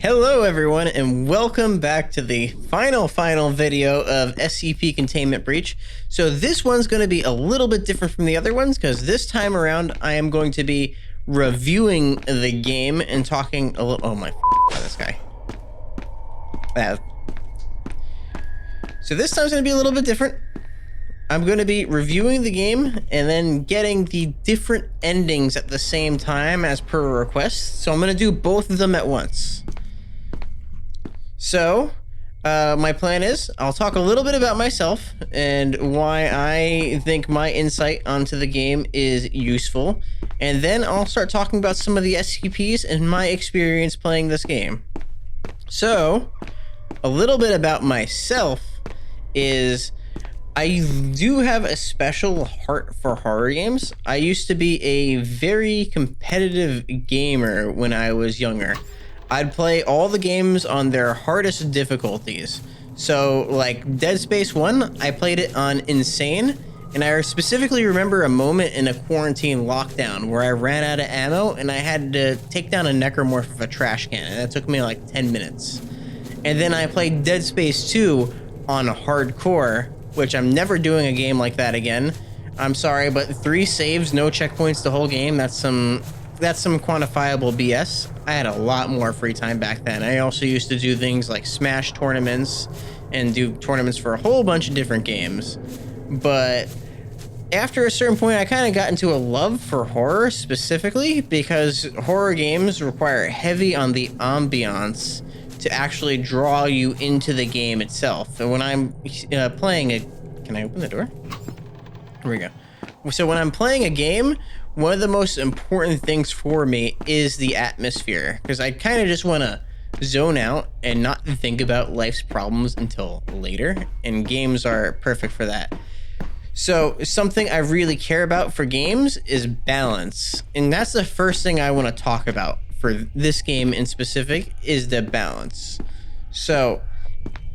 Hello everyone and welcome back to the final video of SCP Containment Breach. So this one's going to be a little bit different from the other ones because this time around I am going to be reviewing the game and talking a little... Oh my God, this guy. So this time's going to be a little bit different. I'm going to be reviewing the game and then getting the different endings at the same time as per request. So I'm going to do both of them at once. So, my plan is I'll talk a little bit about myself and why I think my insight onto the game is useful, and then I'll start talking about some of the SCPs and my experience playing this game. So, a little bit about myself is I do have a special heart for horror games. I used to be a very competitive gamer when I was younger. I'd play all the games on their hardest difficulties. So like Dead Space 1, I played it on Insane, and I specifically remember a moment in a quarantine lockdown where I ran out of ammo and I had to take down a necromorph with a trash can, and that took me like 10 minutes. And then I played Dead Space 2 on hardcore, which I'm never doing a game like that again. I'm sorry, but 3 saves, no checkpoints the whole game, that's some quantifiable BS. I had a lot more free time back then. I also used to do things like Smash tournaments and do tournaments for a whole bunch of different games. But after a certain point, I kind of got into a love for horror specifically because horror games require heavy on the ambiance to actually draw you into the game itself. And when I'm playing a... Can I open the door? Here we go. So when I'm playing a game, one of the most important things for me is the atmosphere, because I kind of just want to zone out and not think about life's problems until later, and games are perfect for that. So something I really care about for games is balance, and that's the first thing I want to talk about for this game in specific is the balance. So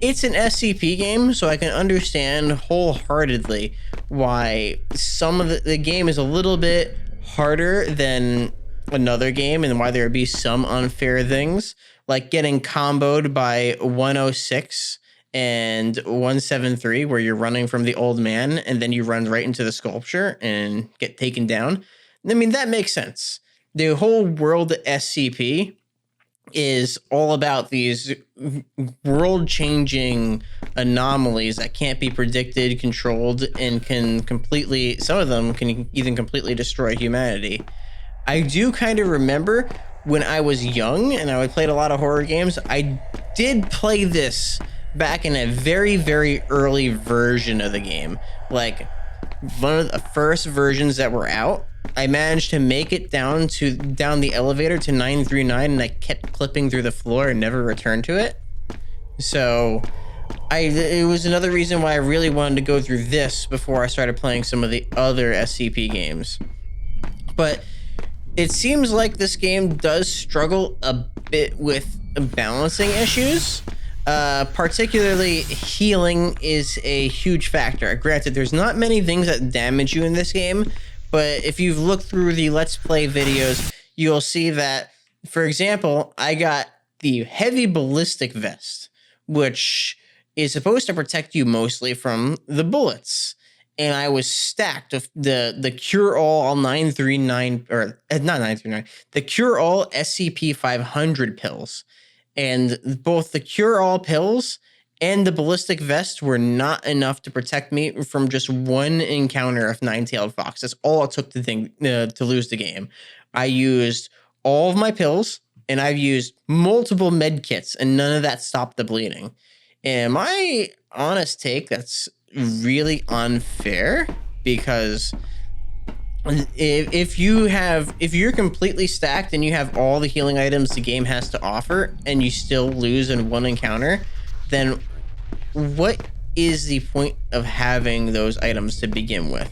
it's an SCP game, so I can understand wholeheartedly why some of the game is a little bit harder than another game and why there would be some unfair things, like getting comboed by 106 and 173, where you're running from the old man and then you run right into the sculpture and get taken down. I mean, that makes sense. The whole world SCP is all about these world-changing anomalies that can't be predicted, controlled, and can completely, some of them can even completely destroy humanity. I do kind of remember when I was young and I played a lot of horror games, I did play this back in a very, very early version of the game. Like one of the first versions that were out, I managed to make it down the elevator to 939, and I kept clipping through the floor and never returned to it. So it was another reason why I really wanted to go through this before I started playing some of the other SCP games. But it seems like this game does struggle a bit with balancing issues. Particularly healing is a huge factor. Granted, there's not many things that damage you in this game, but if you've looked through the Let's Play videos, you'll see that, for example, I got the heavy ballistic vest, which is supposed to protect you mostly from the bullets. And I was stacked of the Cure-All 939, or not 939, the Cure-All SCP-500 pills. And both the Cure-All pills and the ballistic vest were not enough to protect me from just one encounter of Nine-Tailed Fox. That's all it took to lose the game. I used all of my pills, and I've used multiple med kits, and none of that stopped the bleeding. And my honest take, that's really unfair, because if you're completely stacked and you have all the healing items the game has to offer, and you still lose in one encounter, then what is the point of having those items to begin with?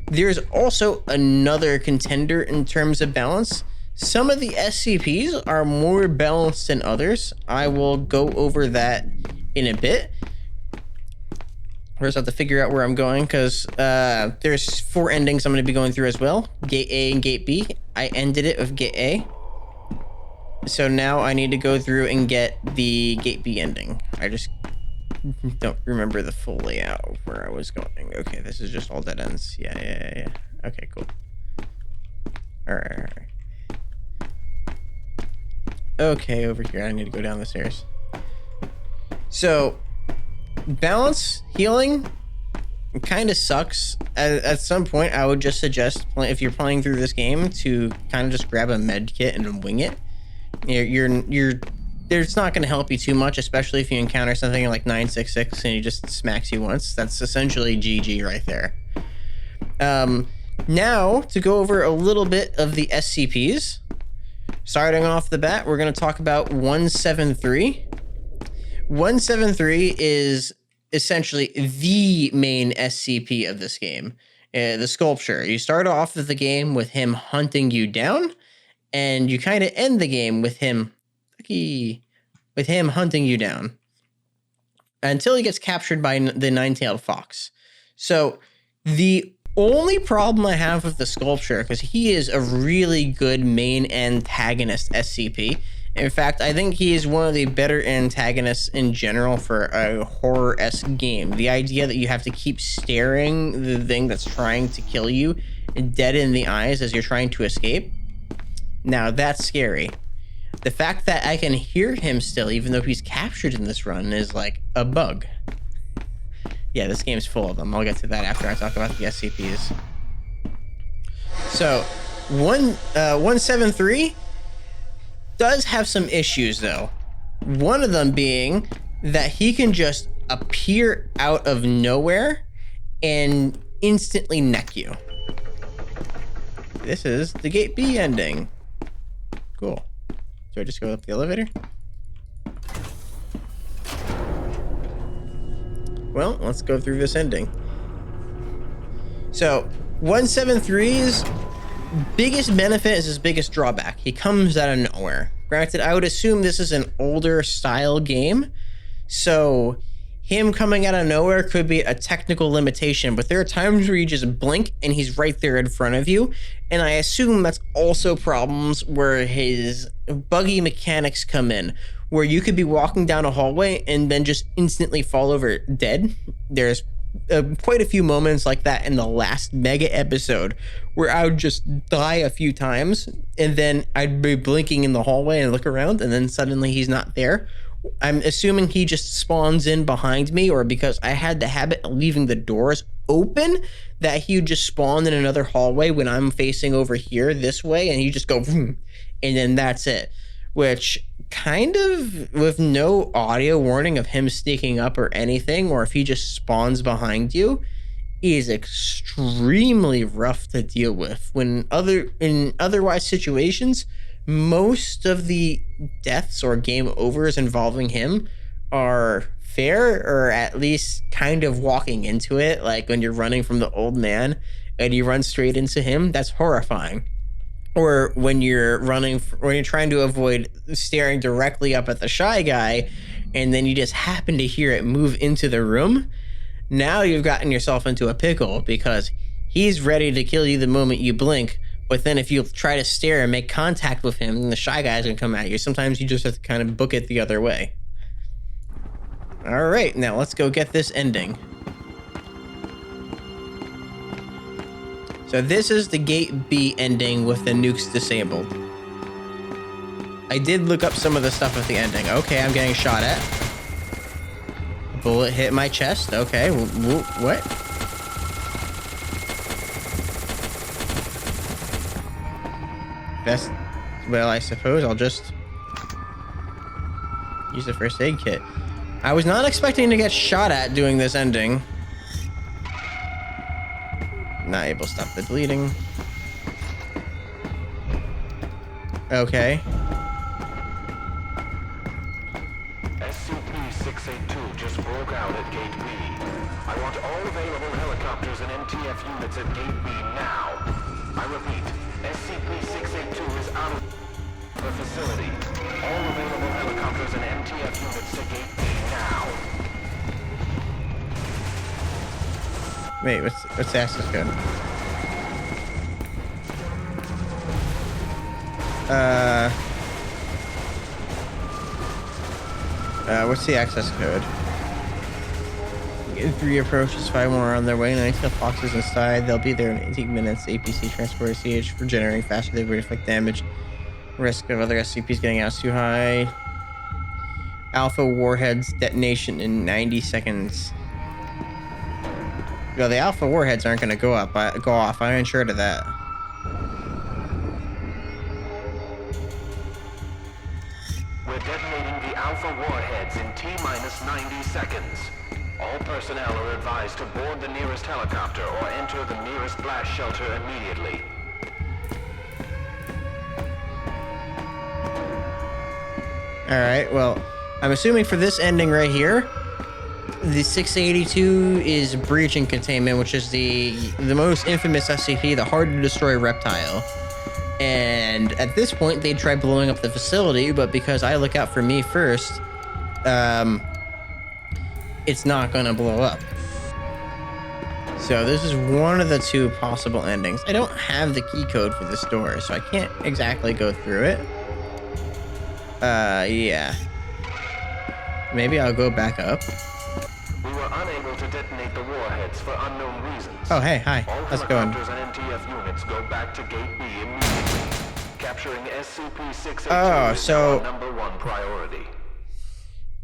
There's also another contender in terms of balance. Some of the SCPs are more balanced than others. I will go over that in a bit. I just have to figure out where I'm going, because there's 4 endings I'm going to be going through as well. Gate A and Gate B. I ended it with Gate A. So now I need to go through and get the Gate B ending. I just don't remember the full layout of where I was going. Okay, this is just all dead ends. Yeah. Okay, cool. All right. Okay, over here. I need to go down the stairs. So, balance, healing, kind of sucks. At some point, I would just suggest, if you're playing through this game, to kind of just grab a med kit and wing it. It's not going to help you too much, especially if you encounter something like 966 and he just smacks you once. That's essentially GG right there. Now, to go over a little bit of the SCPs. Starting off the bat, we're going to talk about 173. 173 is essentially the main SCP of this game. The sculpture. You start off the game with him hunting you down, and you kind of end the game with him hunting you down until he gets captured by the nine-tailed fox. So the only problem I have with the sculpture, because he is a really good main antagonist SCP. In fact, I think he is one of the better antagonists in general for a horror-esque game. The idea that you have to keep staring the thing that's trying to kill you dead in the eyes as you're trying to escape. Now, that's scary. The fact that I can hear him still, even though he's captured in this run, is like a bug. Yeah, this game's full of them. I'll get to that after I talk about the SCPs. So, 173 does have some issues, though. One of them being that he can just appear out of nowhere and instantly neck you. This is the Gate B ending. Cool. Do I just go up the elevator? Well, let's go through this ending. So, 173's biggest benefit is his biggest drawback. He comes out of nowhere. Granted, I would assume this is an older style game, so him coming out of nowhere could be a technical limitation, but there are times where you just blink and he's right there in front of you, and I assume that's also problems where his buggy mechanics come in, where you could be walking down a hallway and then just instantly fall over dead. There's quite a few moments like that in the last mega episode where I would just die a few times and then I'd be blinking in the hallway and look around and then suddenly he's not there. I'm assuming he just spawns in behind me, or because I had the habit of leaving the doors open, that he would just spawn in another hallway when I'm facing over here this way and you just go and then that's it. Which kind of, with no audio warning of him sneaking up or anything, or if he just spawns behind you, is extremely rough to deal with. In otherwise situations, most of the deaths or game overs involving him are fair, or at least kind of walking into it. Like when you're running from the old man and you run straight into him, that's horrifying. Or when you're trying to avoid staring directly up at the shy guy, and then you just happen to hear it move into the room. Now you've gotten yourself into a pickle because he's ready to kill you the moment you blink. But then if you try to stare and make contact with him, then the shy guy's gonna come at you. Sometimes you just have to kind of book it the other way. All right, now let's go get this ending. So this is the Gate B ending with the nukes disabled. I did look up some of the stuff at the ending. Okay, I'm getting shot at. Bullet hit my chest. Okay, what? Best. Well, I suppose I'll just use the first aid kit. I was not expecting to get shot at doing this ending. Not able to stop the bleeding. Okay. SCP-682 just broke out at Gate B. I want all available helicopters and MTF units at Gate B now. I repeat, SCP-682 is out of the facility. All available helicopters and MTF units to Gate B now. Wait, what's the access code? What's the access code? 3 approaches, 5 more are on their way. 9 foxes inside. They'll be there in 18 minutes. APC transport CH for generating faster. They reflect damage. Risk of other SCPs getting out is too high. Alpha Warheads detonation in 90 seconds. Yo, the Alpha Warheads aren't going to go off. I ain't sure of that. We're detonating the Alpha Warheads in T-minus 90 seconds. All personnel are advised to board the nearest helicopter or enter the nearest blast shelter immediately. Alright, well, I'm assuming for this ending right here, the 682 is breaching containment, which is the most infamous SCP, the hard-to-destroy reptile. And at this point, they try blowing up the facility, but because I look out for me first, it's not going to blow up. So this is one of the 2 possible endings. I don't have the key code for this door, so I can't exactly go through it. Yeah. Maybe I'll go back up. We were unable to detonate the warheads for unknown reasons. Oh, hey, hi. All How's it going? helicopters and MTF units go back to Gate B immediately. Capturing SCP-682 Oh, is so our #1 priority.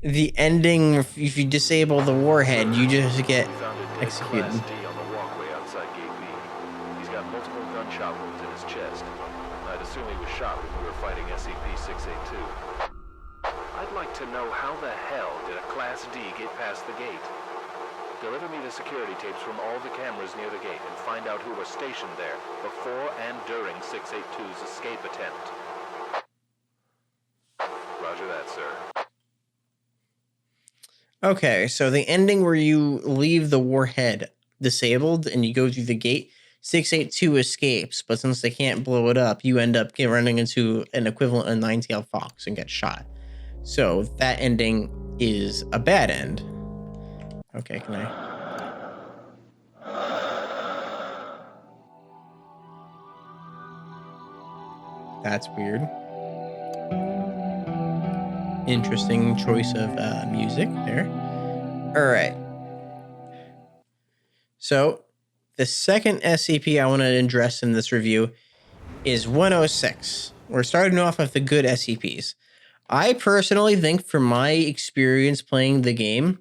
the ending, if you disable the warhead, you just get executed. Class D on the walkway outside Gate B. He's got multiple gunshot wounds in his chest. I'd assume he was shot when we were fighting SCP-682. I'd like to know how the hell did a Class D get past the gate? Deliver me the security tapes from all the cameras near the gate and find out who was stationed there before and during 682's escape attempt. Roger that, sir. Okay, so the ending where you leave the warhead disabled and you go through the gate, 682 escapes, but since they can't blow it up, you end up running into an equivalent of 9-tailed fox and get shot. So that ending is a bad end. Okay, can I? That's weird. Interesting choice of music there. All right. So the second SCP I want to address in this review is 106. We're starting off with the good SCPs. I personally think, from my experience playing the game,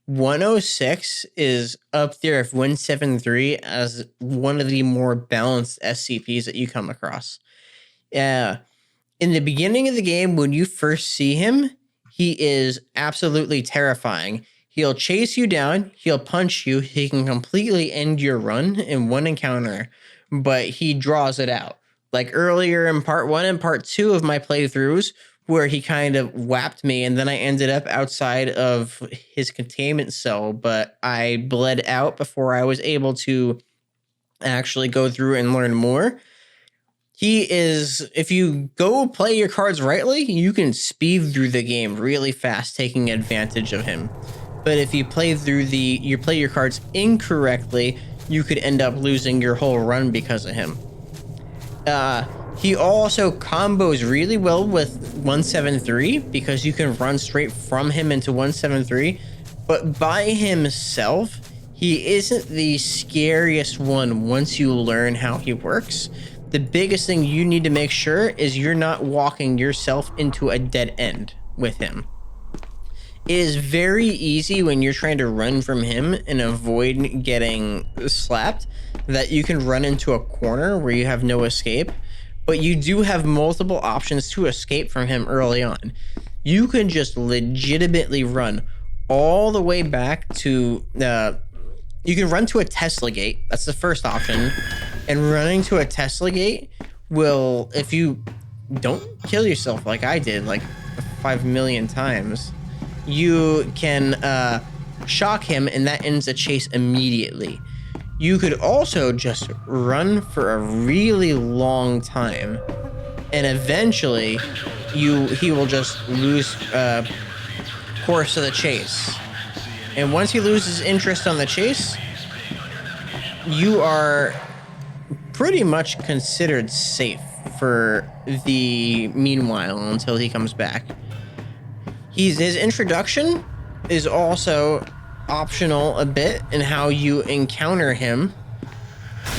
106 is up there with 173 as one of the more balanced SCPs that you come across. In the beginning of the game, when you first see him, he is absolutely terrifying. He'll chase you down, he'll punch you, he can completely end your run in one encounter, but he draws it out. Like earlier in part 1 and part 2 of my playthroughs, where he kind of whapped me, and then I ended up outside of his containment cell, but I bled out before I was able to actually go through and learn more. He is, if you go play your cards rightly, you can speed through the game really fast, taking advantage of him. But if you play your cards incorrectly, you could end up losing your whole run because of him. He also combos really well with 173 because you can run straight from him into 173, but by himself, he isn't the scariest one once you learn how he works. The biggest thing you need to make sure is you're not walking yourself into a dead end with him. It is very easy when you're trying to run from him and avoid getting slapped that you can run into a corner where you have no escape, but you do have multiple options to escape from him early on. You can just legitimately run all the way back to you can run to a Tesla gate. That's the first option. And running to a Tesla gate will, if you don't kill yourself like I did like 5 million times, you can shock him and that ends the chase immediately. You could also just run for a really long time and eventually he will just lose course of the chase. And once he loses interest on the chase, you are pretty much considered safe for the meanwhile until he comes back. his introduction is also optional a bit in how you encounter him.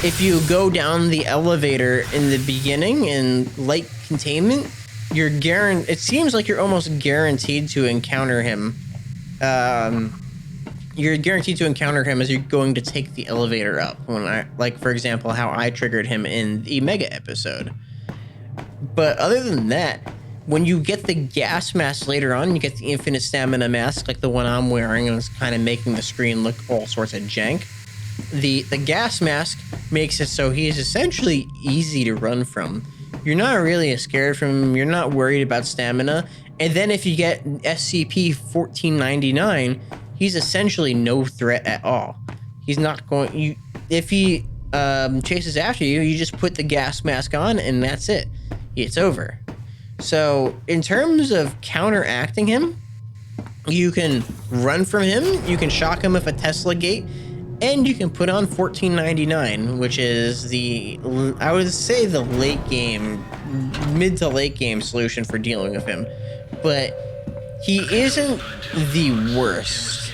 If you go down the elevator in the beginning in light containment, it seems like you're almost guaranteed to encounter him. You're guaranteed to encounter him as you're going to take the elevator up. Like for example, how I triggered him in the Mega episode. But other than that, when you get the gas mask later on, you get the infinite stamina mask like the one I'm wearing, and it's kind of making the screen look all sorts of jank. The gas mask makes it so he is essentially easy to run from. You're not really scared from him. You're not worried about stamina. And then if you get SCP-1499, he's essentially no threat at all. He's not going... If he chases after you, you just put the gas mask on and that's it. It's over. So in terms of counteracting him, you can run from him, you can shock him with a Tesla gate, and you can put on 1499, which is I would say the mid to late game solution for dealing with him. But he isn't the worst.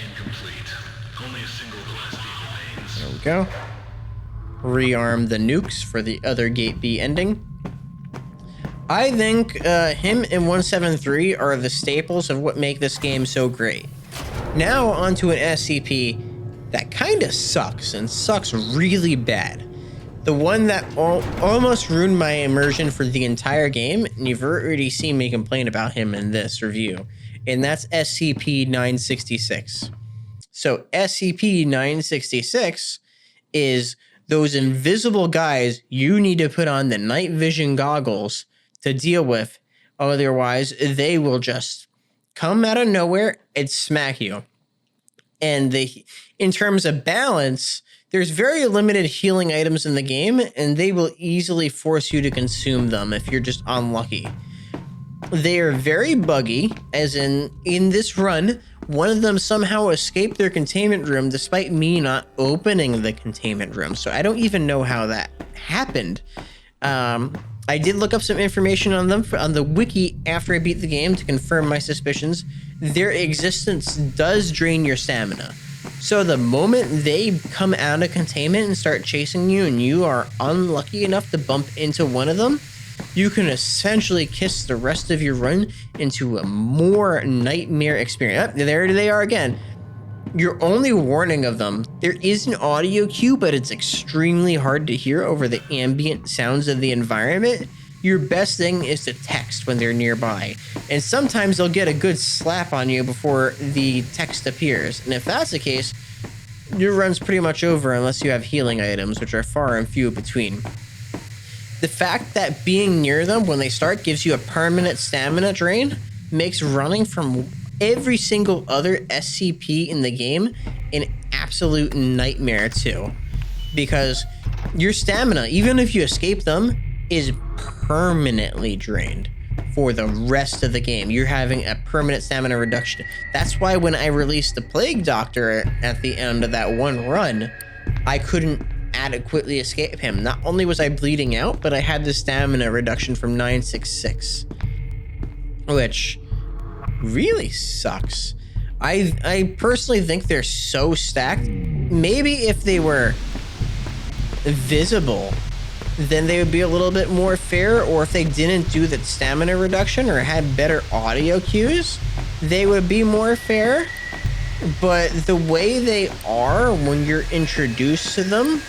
There we go. Rearm the nukes for the other Gate B ending. I think him and 173 are the staples of what make this game so great. Now onto an SCP that kind of sucks, and sucks really bad. The one that almost ruined my immersion for the entire game, and you've already seen me complain about him in this review, and that's SCP-966. So SCP-966 is those invisible guys you need to put on the night vision goggles to deal with, otherwise they will just come out of nowhere and smack you. And in terms of balance, there's very limited healing items in the game, and they will easily force you to consume them if you're just unlucky. They are very buggy, as in this run, one of them somehow escaped their containment room despite me not opening the containment room. So I don't even know how that happened. I did look up some information on them on the wiki after I beat the game to confirm my suspicions. Their existence does drain your stamina. So the moment they come out of containment and start chasing you, and you are unlucky enough to bump into one of them, you can essentially kiss the rest of your run into a more nightmare experience. Oh, there they are again. Your only warning of them, there is an audio cue, but it's extremely hard to hear over the ambient sounds of the environment. Your best thing is to text when they're nearby. And sometimes they'll get a good slap on you before the text appears. And if that's the case, your run's pretty much over unless you have healing items, which are far and few between. The fact that being near them when they start gives you a permanent stamina drain makes running from every single other SCP in the game an absolute nightmare too. Because your stamina, even if you escape them, is permanently drained for the rest of the game. You're having a permanent stamina reduction. That's why when I released the Plague Doctor at the end of that one run, I couldn't adequately escape him. Not only was I bleeding out, but I had the stamina reduction from 966, which really sucks. I personally think they're so stacked. Maybe if they were visible, then they would be a little bit more fair, or if they didn't do the stamina reduction or had better audio cues, they would be more fair. But the way they are when you're introduced to them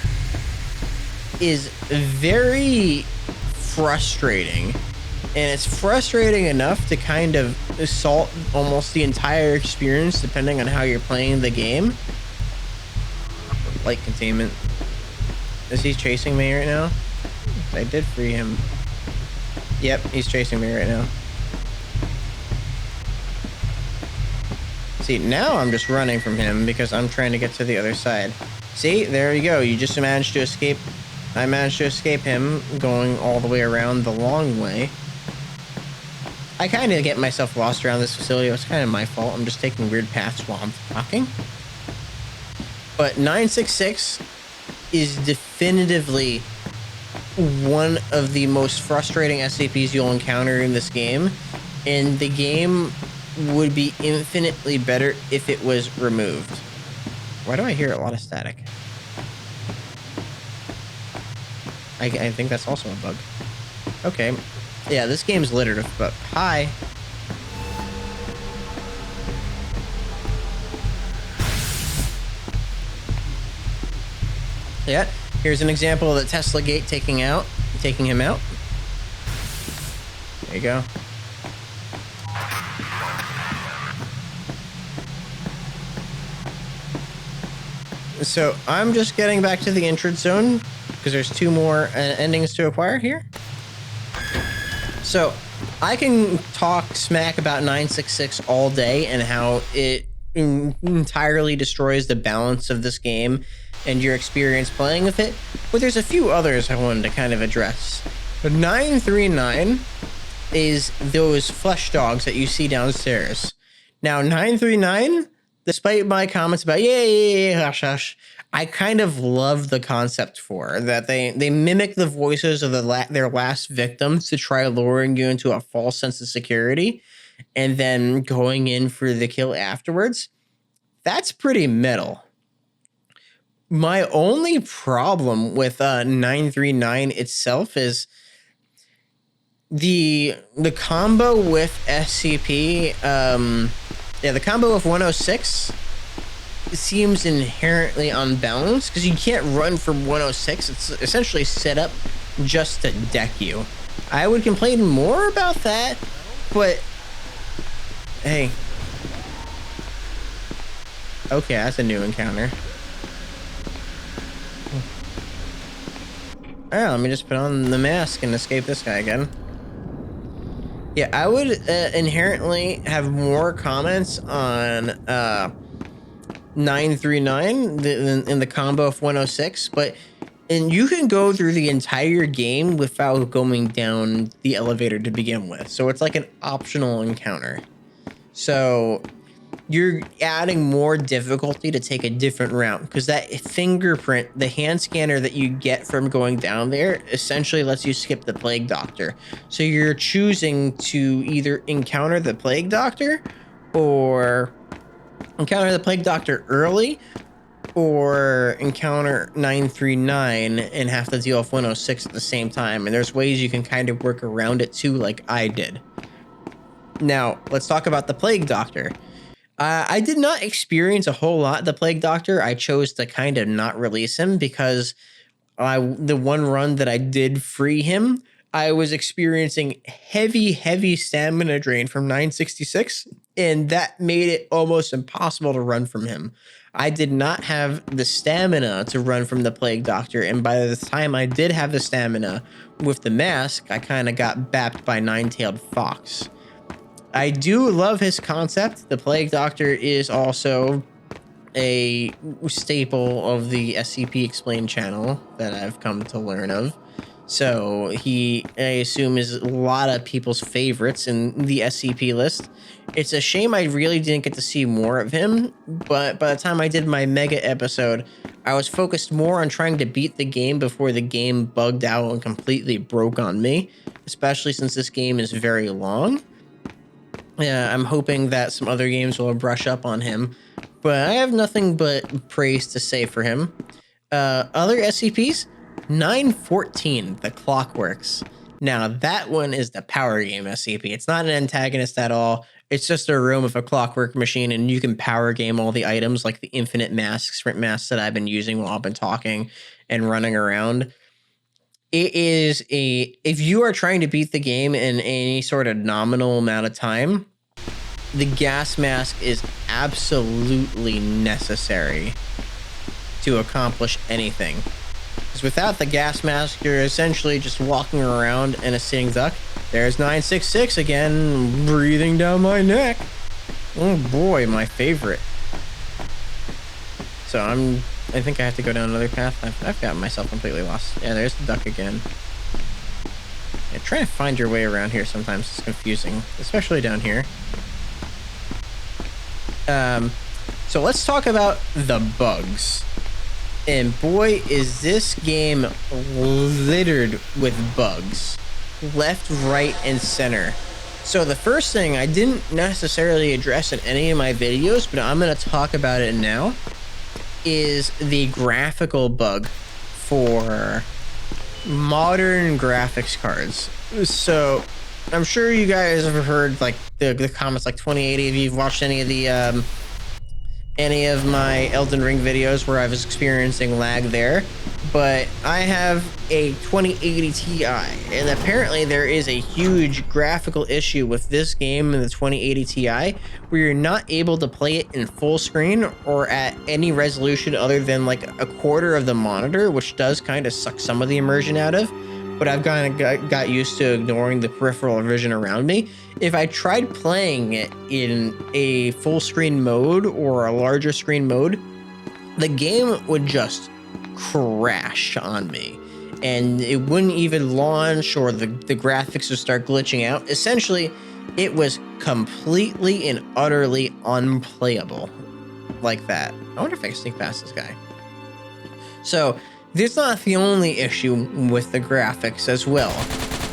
is very frustrating. And it's frustrating enough to kind of assault almost the entire experience depending on how you're playing the game. Light containment. Is he chasing me right now? I did free him. Yep, he's chasing me right now. See, now I'm just running from him because I'm trying to get to the other side. See, there you go. You just managed to escape. I managed to escape him going all the way around the long way. I kind of get myself lost around this facility. It's kind of my fault. I'm just taking weird paths while I'm talking. But 966 is definitively one of the most frustrating SCPs you'll encounter in this game. And the game would be infinitely better if it was removed. Why do I hear a lot of static? I think that's also a bug. Okay. Yeah, this game's littered with bugs. Hi. Yeah, here's an example of the Tesla gate taking him out. There you go. So I'm just getting back to the entrance zone because there's 2 more endings to acquire here. So I can talk smack about 966 all day and how it entirely destroys the balance of this game and your experience playing with it, but there's a few others I wanted to kind of address. 939 is those flesh dogs that you see downstairs. Now 939, despite my comments about yeah, hush hush, I kind of love the concept for that. They mimic the voices of their last victims to try luring you into a false sense of security and then going in for the kill afterwards. That's pretty metal. My only problem with 939 itself is the combo with SCP. The combo of 106 seems inherently unbalanced because you can't run from 106. It's essentially set up just to deck you. I would complain more about that, but hey. Okay, that's a new encounter. Alright, let me just put on the mask and escape this guy again. Yeah, I would inherently have more comments on 939 in the combo of 106, and you can go through the entire game without going down the elevator to begin with. So it's like an optional encounter. So you're adding more difficulty to take a different route because that fingerprint, the hand scanner that you get from going down there, essentially lets you skip the plague doctor. So you're choosing to either encounter the plague doctor or encounter the plague doctor early or encounter 939 and have to deal with 106 at the same time. And there's ways you can kind of work around it too, like I did. Now, let's talk about the plague doctor. I did not experience a whole lot the plague doctor. I chose to kind of not release him because the one run that I did free him, I was experiencing heavy stamina drain from 966, and that made it almost impossible to run from him. I did not have the stamina to run from the plague doctor, and by the time I did have the stamina with the mask, I kind of got bapped by Nine-Tailed Fox. I do love his concept. The Plague Doctor is also a staple of the SCP Explained channel that I've come to learn of. So he, I assume, is a lot of people's favorites in the SCP list. It's a shame I really didn't get to see more of him, but by the time I did my mega episode, I was focused more on trying to beat the game before the game bugged out and completely broke on me, especially since this game is very long. Yeah, I'm hoping that some other games will brush up on him, but I have nothing but praise to say for him. Other SCPs, 914, the Clockworks. Now, that one is the power game SCP. It's not an antagonist at all. It's just a room with a clockwork machine, and you can power game all the items, like the infinite masks, sprint masks that I've been using while I've been talking and running around. It is if you are trying to beat the game in any sort of nominal amount of time, the gas mask is absolutely necessary to accomplish anything. Because without the gas mask, you're essentially just walking around in a sitting duck. There's 966 again, breathing down my neck. Oh boy, my favorite. So I think I have to go down another path. I've got myself completely lost. Yeah, there's the duck again. Yeah, trying to find your way around here sometimes is confusing, especially down here. So let's talk about the bugs. And boy, is this game littered with bugs. Left, right, and center. So the first thing I didn't necessarily address in any of my videos, but I'm going to talk about it now, is the graphical bug for modern graphics cards. So I'm sure you guys have heard like the comments like 2080 if you've watched any of my Elden Ring videos where I was experiencing lag there, but I have a 2080 Ti, and apparently there is a huge graphical issue with this game in the 2080 Ti where you're not able to play it in full screen or at any resolution other than like a quarter of the monitor, which does kind of suck some of the immersion out of. But I've kind of got used to ignoring the peripheral vision around me. If I tried playing it in a full screen mode or a larger screen mode, the game would just crash on me. And it wouldn't even launch, or the graphics would start glitching out. Essentially, it was completely and utterly unplayable like that. I wonder if I can sneak past this guy. So this is not the only issue with the graphics as well,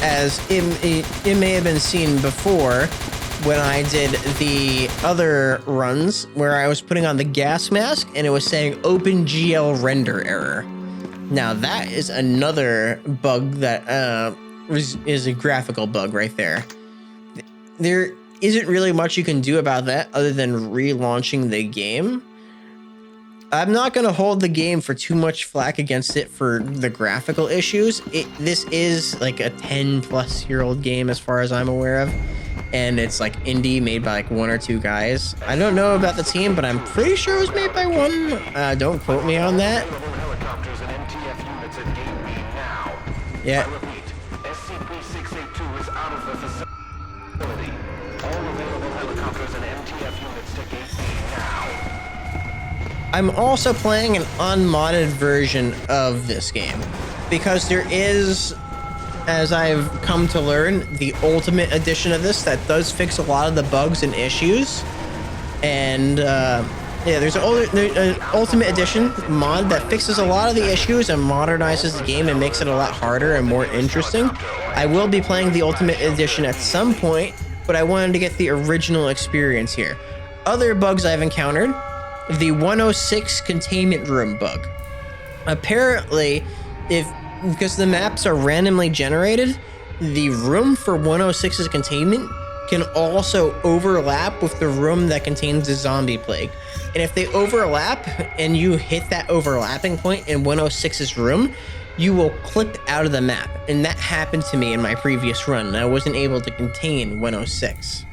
as it may have been seen before when I did the other runs where I was putting on the gas mask and it was saying OpenGL render error. Now that is another bug that is a graphical bug right there. There isn't really much you can do about that other than relaunching the game. I'm not going to hold the game for too much flack against it for the graphical issues. This is like a 10-plus-year-old game as far as I'm aware of, and it's like indie, made by like one or two guys. I don't know about the team, but I'm pretty sure it was made by one. Don't quote me on that. Yeah. I repeat, SCP-682 is out of the facility. All available helicopters and MTF units to Gate B now. I'm also playing an unmodded version of this game because there is, as I've come to learn, the Ultimate Edition of this that does fix a lot of the bugs and issues. And yeah, there's an Ultimate Edition mod that fixes a lot of the issues and modernizes the game and makes it a lot harder and more interesting. I will be playing the Ultimate Edition at some point, but I wanted to get the original experience here. Other bugs I've encountered: the 106 containment room bug. Apparently, because the maps are randomly generated, the room for 106's containment can also overlap with the room that contains the zombie plague. And if they overlap and you hit that overlapping point in 106's room, you will clip out of the map. And that happened to me in my previous run, and I wasn't able to contain 106.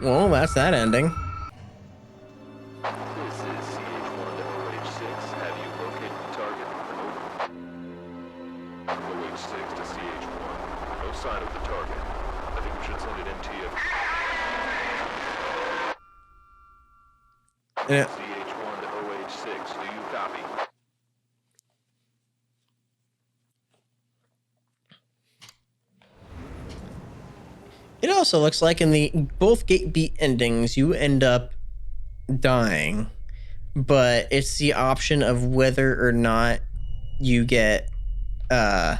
Well, that's that ending. This is CH1 to OH6. Have you located the target? Over. OH6 to CH1. No sign of the target. I think we should send an MTF. Yeah. CH1 to OH6. Do you copy? It also looks like in the both Gate B endings, you end up dying, but it's the option of whether or not you get, no?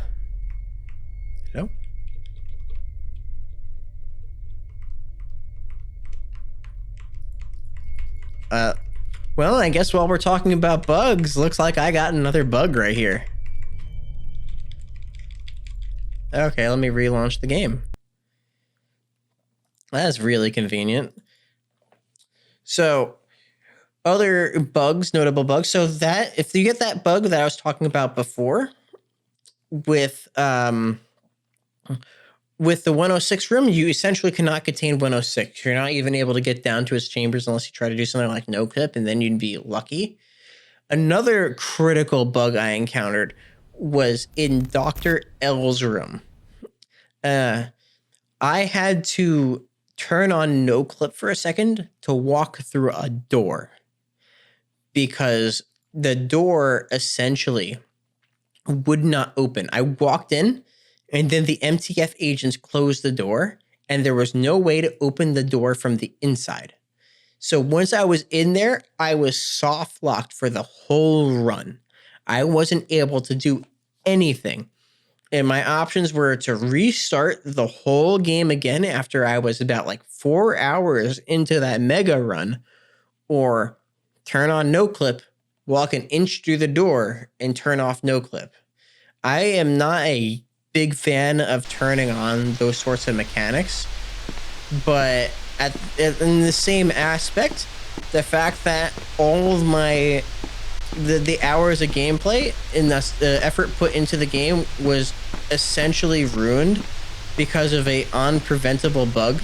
Well, I guess while we're talking about bugs, looks like I got another bug right here. Okay, let me relaunch the game. That's really convenient. So, other bugs, notable bugs. So that if you get that bug that I was talking about before with the 106 room, you essentially cannot contain 106. You're not even able to get down to his chambers unless you try to do something like no clip, and then you'd be lucky. Another critical bug I encountered was in Dr. L's room. I had to turn on no clip for a second to walk through a door because the door essentially would not open. I walked in and then the MTF agents closed the door and there was no way to open the door from the inside. So once I was in there, I was soft locked for the whole run. I wasn't able to do anything. And my options were to restart the whole game again after I was about like 4 hours into that mega run, or turn on no clip, walk an inch through the door, and turn off no clip. I am not a big fan of turning on those sorts of mechanics, but in the same aspect, the fact that all of the hours of gameplay and the effort put into the game was essentially ruined because of a unpreventable bug.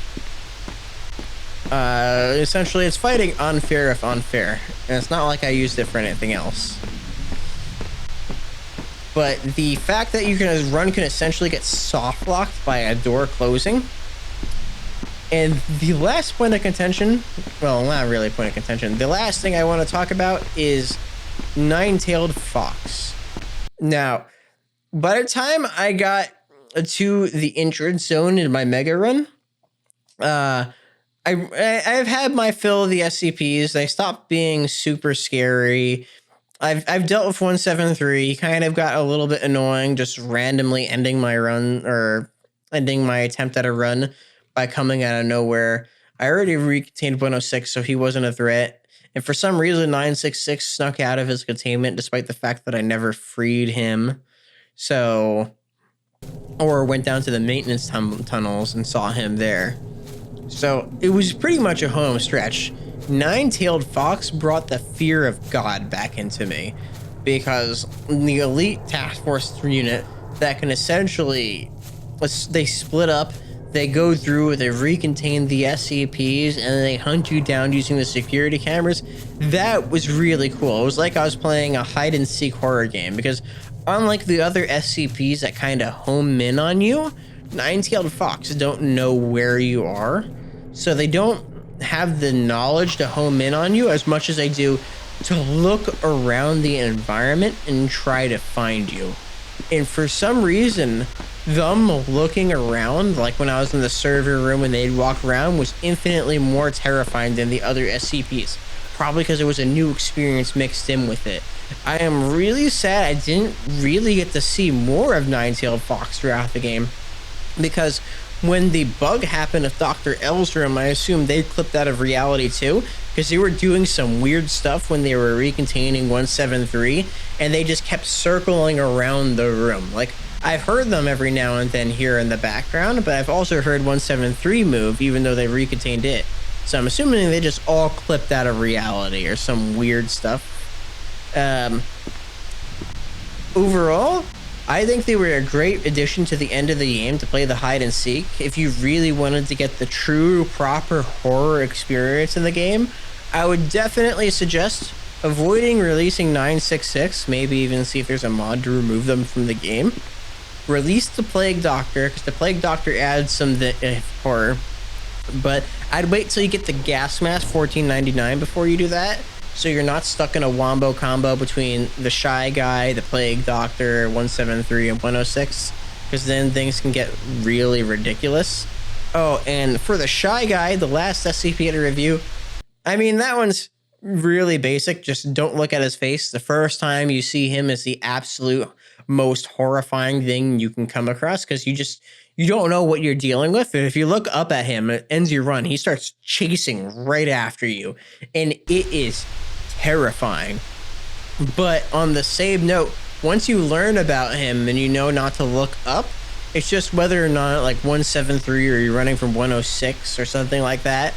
Essentially, it's fighting unfair if unfair, and it's not like I used it for anything else. But the fact that you can essentially get soft locked by a door closing. And the last point of contention, well, not really point of contention, the last thing I want to talk about is Nine-Tailed Fox. Now, by the time I got to the entrance zone in my mega run, I've had my fill of the SCPs. They stopped being super scary. I've dealt with 173, kind of got a little bit annoying, just randomly ending my run or ending my attempt at a run by coming out of nowhere. I already recontained 106, so he wasn't a threat. And for some reason, 966 snuck out of his containment, despite the fact that I never freed him. So, or went down to the maintenance tunnels and saw him there. So it was pretty much a home stretch. Nine-Tailed Fox brought the fear of God back into me, because the elite task force unit that can essentially, they split up, they go through, they recontain the SCPs, and they hunt you down using the security cameras. That was really cool. It was like I was playing a hide-and-seek horror game, because unlike the other SCPs that kind of home in on you, Nine-Tailed Fox don't know where you are, so they don't have the knowledge to home in on you as much as they do to look around the environment and try to find you. And for some reason, them looking around, like when I was in the server room and they'd walk around, was infinitely more terrifying than the other SCPs. Probably because there was a new experience mixed in with it. I am really sad I didn't really get to see more of Nine-Tailed Fox throughout the game, because when the bug happened with Dr. L's room, I assumed they clipped out of reality too, because they were doing some weird stuff when they were recontaining 173, and they just kept circling around the room. Like, I've heard them every now and then here in the background, but I've also heard 173 move, even though they recontained it. So I'm assuming they just all clipped out of reality or some weird stuff. Overall, I think they were a great addition to the end of the game to play the hide and seek. If you really wanted to get the true, proper horror experience in the game, I would definitely suggest avoiding releasing 966, maybe even see if there's a mod to remove them from the game. Release the Plague Doctor, because the Plague Doctor adds some horror. But I'd wait till you get the gas mask $14.99 before you do that, so you're not stuck in a wombo combo between the Shy Guy, the Plague Doctor, 173, and 106, because then things can get really ridiculous. Oh, and for the Shy Guy, the last SCP to review, I mean, that one's really basic. Just don't look at his face. The first time you see him is the absolute most horrifying thing you can come across, because you don't know what you're dealing with. And if you look up at him, it ends your run. He starts chasing right after you, and it is terrifying. But on the same note, once you learn about him and you know not to look up, it's just whether or not like 173 or you're running from 106 or something like that.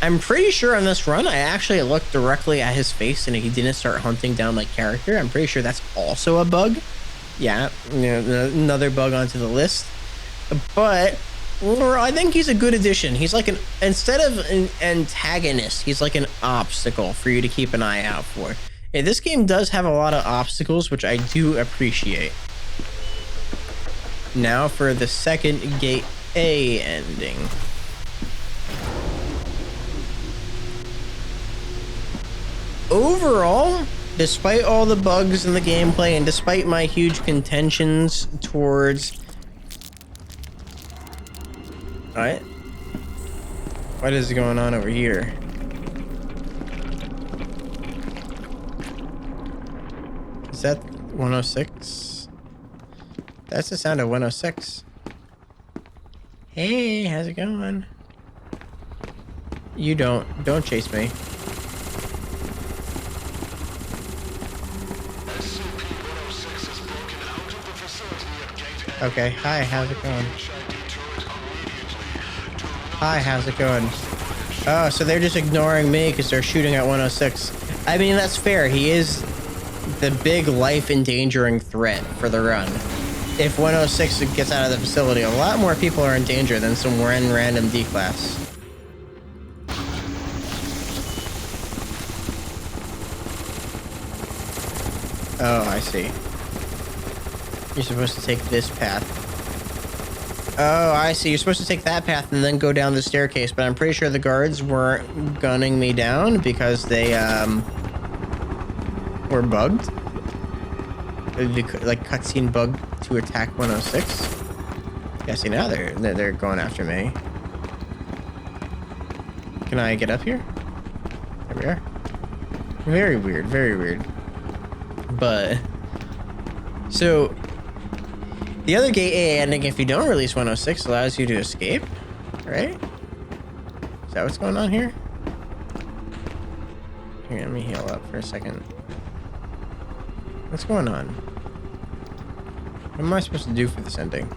I'm pretty sure on this run I actually looked directly at his face and he didn't start hunting down my character. I'm pretty sure that's also a bug. Yeah, another bug onto the list. But I think he's a good addition. He's like instead of an antagonist, he's like an obstacle for you to keep an eye out for. Yeah, this game does have a lot of obstacles, which I do appreciate. Now for the second Gate A ending. Overall, despite all the bugs in the gameplay and despite my huge contentions towards... Alright. What is going on over here? Is that 106? That's the sound of 106. Hey, how's it going? You don't chase me. SCP-106 has broken out of the facility at Gate A. Okay, hi, how's it going? Hi, how's it going? Oh, so they're just ignoring me because they're shooting at 106. I mean, that's fair. He is the big life-endangering threat for the run. If 106 gets out of the facility, a lot more people are in danger than some random D-class. Oh, I see. You're supposed to take this path. Oh, I see. You're supposed to take that path and then go down the staircase, but I'm pretty sure the guards weren't gunning me down because they, were bugged. Like, cutscene bugged to attack 106. Yeah, see, now they're going after me. Can I get up here? There we are. Very weird, very weird. But, so, the other gate A ending, if you don't release 106, allows you to escape, right? Is that what's going on here? Here, let me heal up for a second. What's going on? What am I supposed to do for this ending?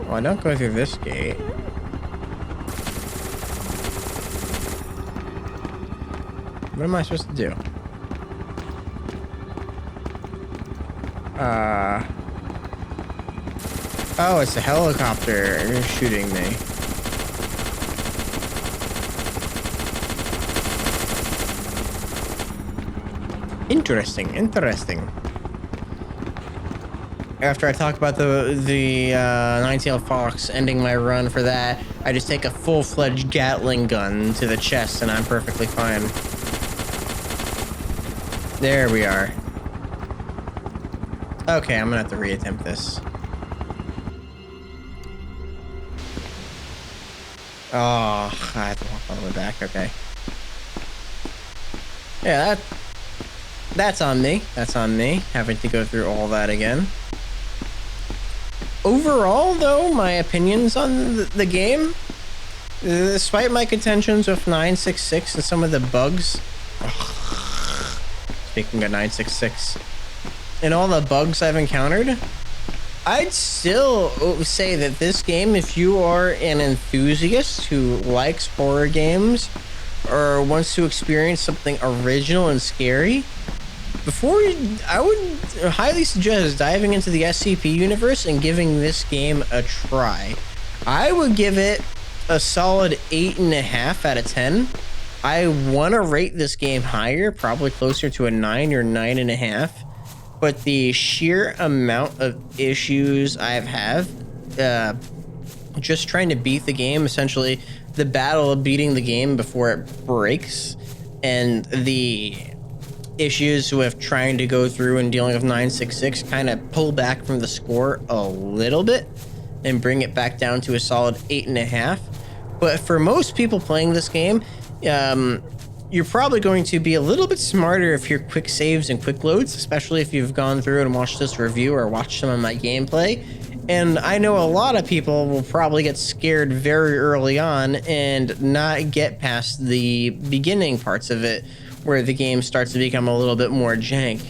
Well, I don't go through this gate. What am I supposed to do? Oh, it's a helicopter shooting me. Interesting, interesting. After I talk about the nine-tailed fox ending my run for that, I just take a full-fledged Gatling gun to the chest and I'm perfectly fine. There we are. Okay, I'm gonna have to reattempt this. Oh, I have to walk all the way back, okay. Yeah, that's on me. That's on me, having to go through all that again. Overall, though, my opinions on the game, despite my contentions with 966 and some of the bugs, speaking of 966, and all the bugs I've encountered, I'd still say that this game, if you are an enthusiast who likes horror games or wants to experience something original and scary, I would highly suggest diving into the SCP universe and giving this game a try. I would give it a solid 8.5 out of 10. I want to rate this game higher, probably closer to a 9 or 9.5. But the sheer amount of issues I've had, just trying to beat the game, essentially the battle of beating the game before it breaks, and the issues with trying to go through and dealing with 966 kind of pull back from the score a little bit and bring it back down to a solid 8.5. But for most people playing this game, you're probably going to be a little bit smarter if you're quick saves and quick loads, especially if you've gone through and watched this review or watched some of my gameplay. And I know a lot of people will probably get scared very early on and not get past the beginning parts of it, where the game starts to become a little bit more jank.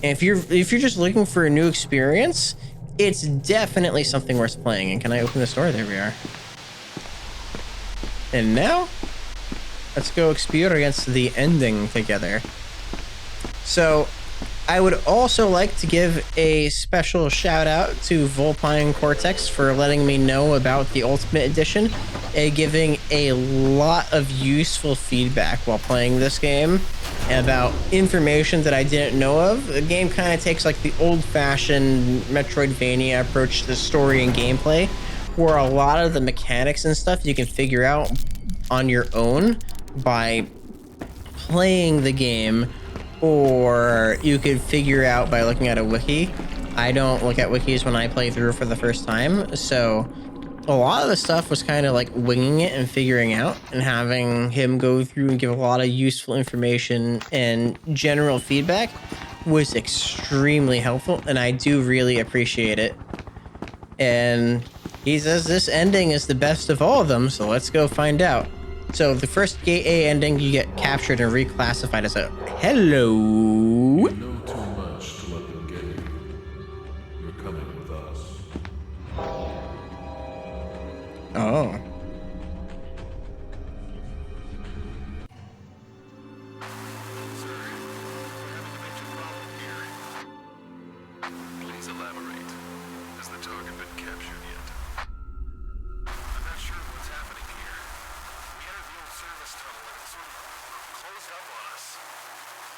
And if you're just looking for a new experience, it's definitely something worth playing. And can I open this door? There we are. And now, let's go experience the ending together. So, I would also like to give a special shout out to Vulpine Cortex for letting me know about the Ultimate Edition and giving a lot of useful feedback while playing this game about information that I didn't know of. The game kind of takes like the old-fashioned Metroidvania approach to the story and gameplay, where a lot of the mechanics and stuff you can figure out on your own by playing the game, or you could figure out by looking at a wiki. I don't look at wikis when I play through for the first time, so a lot of the stuff was kind of like winging it and figuring out, and having him go through and give a lot of useful information and general feedback was extremely helpful, and I do really appreciate it. And he says this ending is the best of all of them, so let's go find out. So the first Gate A ending, you get captured and reclassified as a hello. You know too much to let them get you. You're coming with us. Oh. Please elaborate. Has the target been captured yet? I'm not sure what's happening here. We entered the old service tunnel and it sort of closed up on us.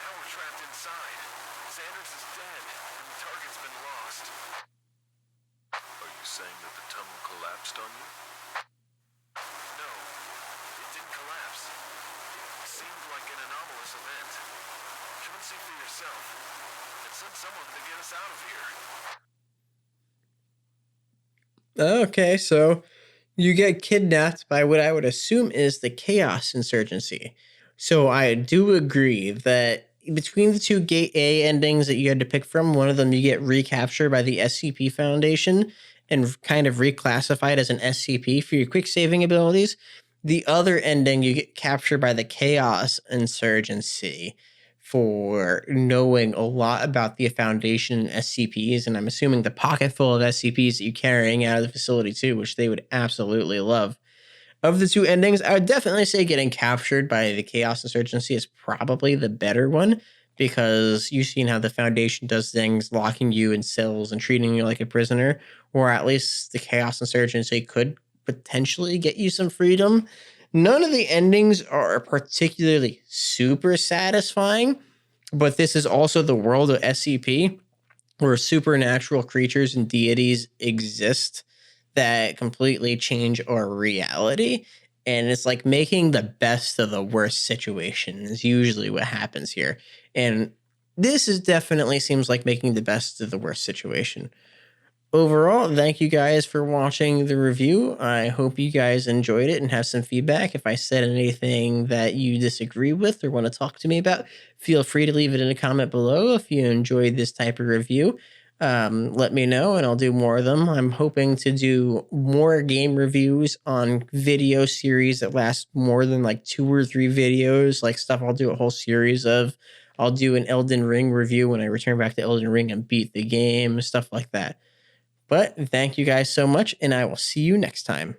Now we're trapped inside. Sanders is dead, and the target's been lost. Are you saying that the tunnel collapsed on you? No, it didn't collapse. It seemed like an anomalous event. Come and see for yourself. And send someone to get us out of here. Okay, so you get kidnapped by what I would assume is the Chaos Insurgency. So I do agree that between the two Gate A endings that you had to pick from, one of them you get recaptured by the SCP Foundation and kind of reclassified as an SCP for your quick saving abilities. The other ending, you get captured by the Chaos Insurgency for knowing a lot about the Foundation and SCPs, and I'm assuming the pocket full of SCPs that you're carrying out of the facility too, which they would absolutely love. Of the two endings, I would definitely say getting captured by the Chaos Insurgency is probably the better one, because you've seen how the Foundation does things, locking you in cells and treating you like a prisoner, or at least the Chaos Insurgency could potentially get you some freedom. None of the endings are particularly super satisfying, but this is also the world of SCP, where supernatural creatures and deities exist that completely change our reality. And it's like making the best of the worst situation is usually what happens here. And this is definitely seems like making the best of the worst situation. Overall, thank you guys for watching the review. I hope you guys enjoyed it and have some feedback. If I said anything that you disagree with or want to talk to me about, feel free to leave it in a comment below. If you enjoyed this type of review, let me know and I'll do more of them. I'm hoping to do more game reviews on video series that last more than like 2 or 3 videos, like stuff I'll do a whole series of. I'll do an Elden Ring review when I return back to Elden Ring and beat the game, stuff like that. But thank you guys so much, and I will see you next time.